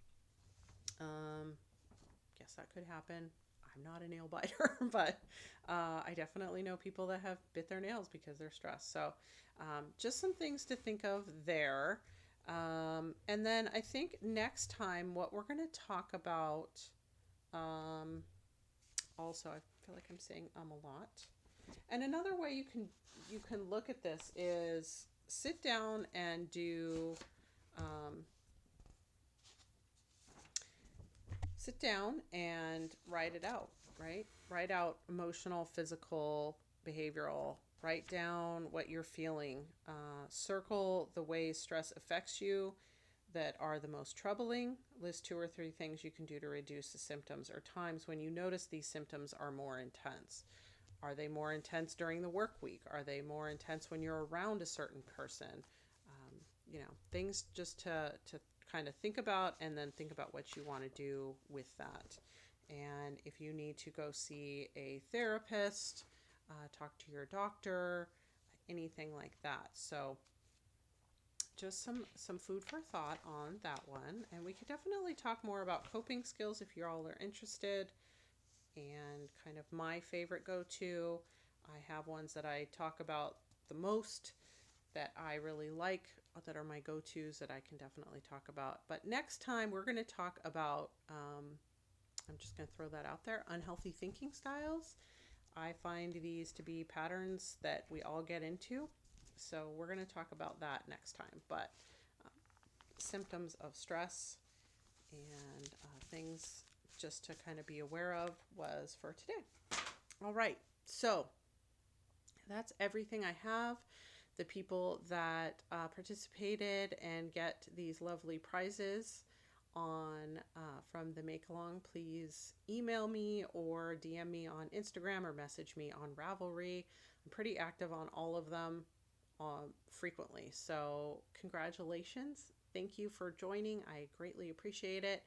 Guess that could happen. I'm not a nail biter, but I definitely know people that have bit their nails because they're stressed. So just some things to think of there. And then I think next time what we're going to talk about, also, I feel like I'm saying a lot. And another way you can look at this is sit down and do, sit down and write it out, right? Write out emotional, physical, behavioral. Write down what you're feeling. Circle the ways stress affects you that are the most troubling. List 2 or 3 things you can do to reduce the symptoms, or times when you notice these symptoms are more intense. Are they more intense during the work week? Are they more intense when you're around a certain person? Things just to kind of think about, and then think about what you want to do with that. And if you need to go see a therapist, talk to your doctor, anything like that. So just some food for thought on that one. And we could definitely talk more about coping skills if you all are interested. And kind of my favorite go-to, I have ones that I talk about the most that I really like, that are my go-tos that I can definitely talk about. But next time we're going to talk about, I'm just going to throw that out there, unhealthy thinking styles. I find these to be patterns that we all get into. So we're going to talk about that next time. But symptoms of stress and things just to kind of be aware of was for today. All right. So that's everything I have. The people that participated and get these lovely prizes on from the make along, please email me or DM me on Instagram or message me on Ravelry. I'm pretty active on all of them frequently. So congratulations. Thank you for joining. I greatly appreciate it.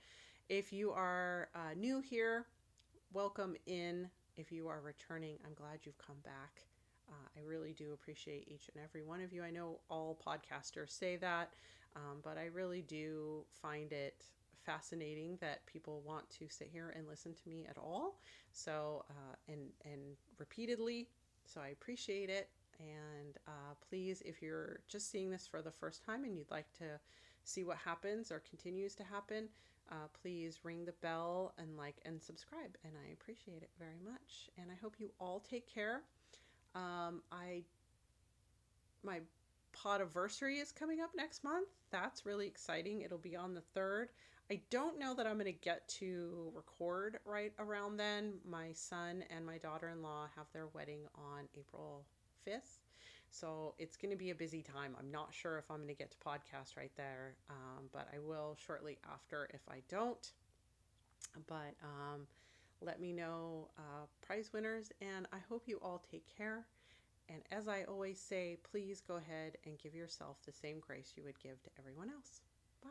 If you are new here, welcome in. If you are returning, I'm glad you've come back. I really do appreciate each and every one of you. I know all podcasters say that, but I really do find it fascinating that people want to sit here and listen to me at all. So, and repeatedly. So I appreciate it. And please, if you're just seeing this for the first time and you'd like to see what happens or continues to happen, please ring the bell and like and subscribe. And I appreciate it very much. And I hope you all take care. My podiversary is coming up next month. That's really exciting. It'll be on the 3rd. I don't know that I'm going to get to record right around then. My son and my daughter-in-law have their wedding on April 5th. So it's going to be a busy time. I'm not sure if I'm going to get to podcast right there, but I will shortly after if I don't. But let me know prize winners, and I hope you all take care. And as I always say, please go ahead and give yourself the same grace you would give to everyone else. Bye.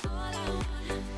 All I want